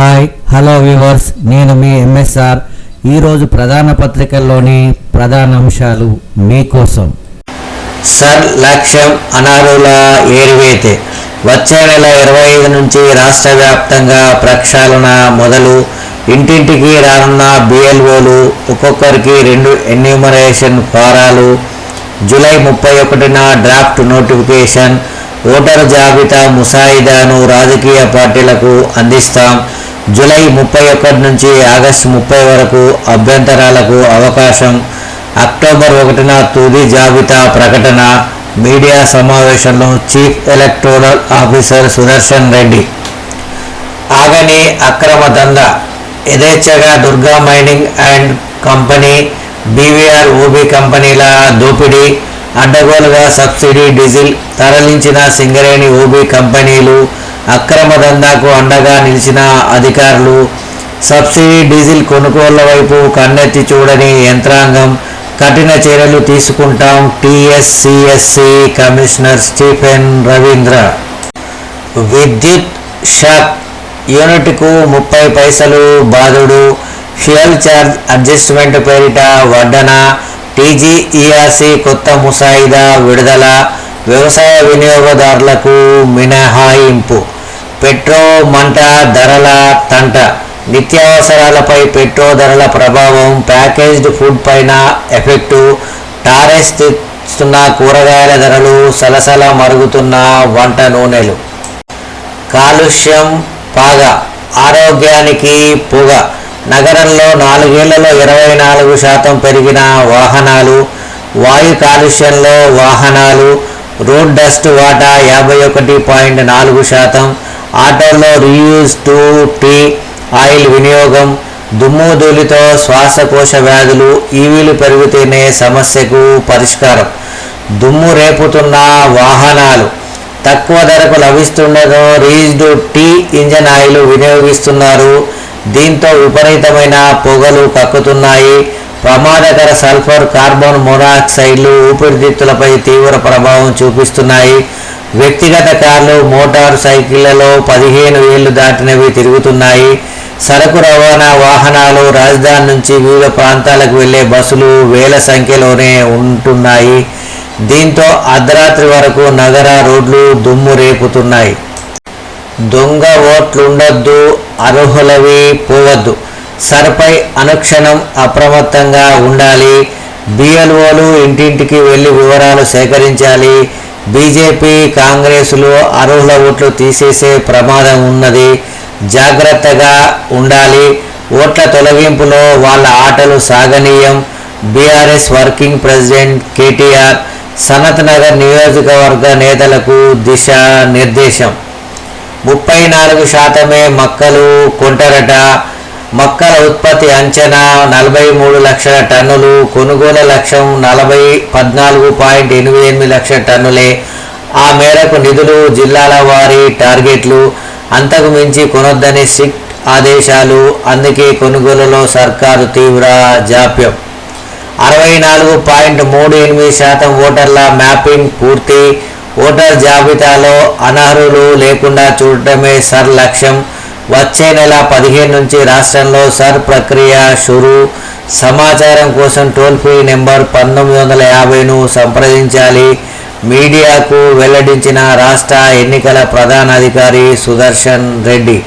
Hi hello viewers, నేను మీ MSR. ఈరోజు ప్రధాన పత్రికల్లోని ప్రధాన అంశాలు మీకోసం. సర్ లక్ష్యం అనర్హుల ఏరివేతే. వచ్చే నెల 25 నుంచి రాష్ట్ర వ్యాప్తంగా ప్రక్షాళన మొదలు. ఇంటింటికి రానున్న బిఎల్ఓలు, ఒక్కొక్కరికి 2 ఎన్యూమరేషన్ ఫారాలు. జూలై 31న డ్రాఫ్ట్ నోటిఫికేషన్. ఓటరు జాబితా ముసాయిదాను రాజకీయ పార్టీలకు అందిస్తాం. జూలై 31 నుంచి ఆగస్టు 30 వరకు అభ్యంతరాలకు అవకాశం. అక్టోబర్ 1న తుది జాబితా ప్రకటన. మీడియా సమావేశంలో chief electoral officer Sudarshan Reddy. ఆగని అక్రమ దందా. యథేచ్ఛగా Durga mining and company, BVR OB కంపెనీల దోపిడీ. అడ్డగోలుగా సబ్సిడీ డీజిల్ తరలించిన సింగరేణి ఓబీ కంపెనీలు. అక్రమ దందాకు అండగా నిలిచిన అధికారులు. సబ్సిడీ డీజిల్ కొనుగోళ్ల వైపు కన్నెత్తి చూడని యంత్రాంగం. కఠిన చర్యలు తీసుకుంటాం టీఎస్సీఎస్సీ కమిషనర్ స్టీఫెన్ రవీంద్ర. విద్యుత్ షాక్. యూనిట్కు 30 పైసలు బాదుడు. ఫ్యూయల్ ఛార్జ్ అడ్జస్ట్మెంట్ పేరిట వడ్డన. టీజీఈఆర్సీ కొత్త ముసాయిదా విడుదల. వ్యవసాయ వినియోగదారులకు మినహాయింపు. పెట్రో మంట ధరల తంట. నిత్యావసరాలపై పెట్రో ధరల ప్రభావం. ప్యాకేజ్డ్ ఫుడ్ పైన ఎఫెక్టు. టారెస్తున్న కూరగాయల ధరలు. సలసల మరుగుతున్న వంట నూనెలు. కాలుష్యం పాగ. ఆరోగ్యానికి పొగ. నగరంలో 4 ఏళ్లలో 24% పెరిగిన వాహనాలు. వాయు కాలుష్యంలో వాహనాలు. రోడ్ డస్ట్ వాటా 51.4%. ఆటోల్లో రీయూజ్ 2T ఆయిల్ వినియోగం. దుమ్ము ధూళితో శ్వాసకోశ వ్యాధులు. ఈవీలు పెరిగితేనే సమస్యకు పరిష్కారం. దుమ్ము రేపుతున్న వాహనాలు. తక్కువ ధరకు లభిస్తుండగా రీయూజ్డ్ టీ ఇంజన్ ఆయిల్ వినియోగిస్తున్నారు. దీంతో విపరీతమైన పొగలు కక్కుతున్నాయి. ప్రమాదకర సల్ఫర్, కార్బన్ మోనాక్సైడ్లు ఊపిరితిత్తులపై తీవ్ర ప్రభావం చూపిస్తున్నాయి. వ్యక్తిగత కార్లు, మోటారు సైకిళ్లలో 15 ఏళ్లు దాటినవి తిరుగుతున్నాయి. సరకు రవాణా వాహనాలు. రాజధాని నుంచి వివిధ ప్రాంతాలకు వెళ్లే బస్సులు వేల సంఖ్యలోనే ఉంటున్నాయి. దీంతో అర్ధరాత్రి వరకు నగర రోడ్లు దుమ్ము రేపుతున్నాయి. దొంగ ఓట్లుండొద్దు, అర్హులవి పోవద్దు. సర్పై అనుక్షణం అప్రమత్తంగా ఉండాలి. బిఎల్ఓలు ఇంటింటికి వెళ్లి వివరాలు సేకరించాలి. బీజేపీ, కాంగ్రెసులు అర్హుల ఓట్లు తీసేసే ప్రమాదం ఉన్నది. జాగ్రత్తగా ఉండాలి. ఓట్ల తొలగింపులో వాళ్ళ ఆటలు సాగనీయం. BRS working president KTR. Sanath Nagar నియోజకవర్గ నేతలకు దిశ నిర్దేశం. 34% మక్కలు కొంటారట. మక్కల ఉత్పత్తి అంచనా 43 లక్షల టన్నులు. కొనుగోలు లక్ష్యం 14.88 లక్షల టన్నులే. ఆ మేరకు నిధులు. జిల్లాల వారీ టార్గెట్లు. అంతకు మించి కొనొద్దని స్ట్రిక్ట్ ఆదేశాలు. అందుకే కొనుగోలులో సర్కారు తీవ్ర జాప్యం. 64.38% ఓటర్ల మ్యాపింగ్ పూర్తి. ఓటర్ జాబితాలో అనర్హులు లేకుండా చూడటమే సర్ లక్ష్యం. వచ్చే నెల 15 నుంచి రాష్ట్రంలో సర్ ప్రక్రియ షురు. సమాచారం కోసం టోల్ ఫ్రీ నెంబర్ 1950ను సంప్రదించాలి. మీడియాకు వెల్లడించిన రాష్ట్ర ఎన్నికల ప్రధానాధికారి సుదర్శన్ రెడ్డి.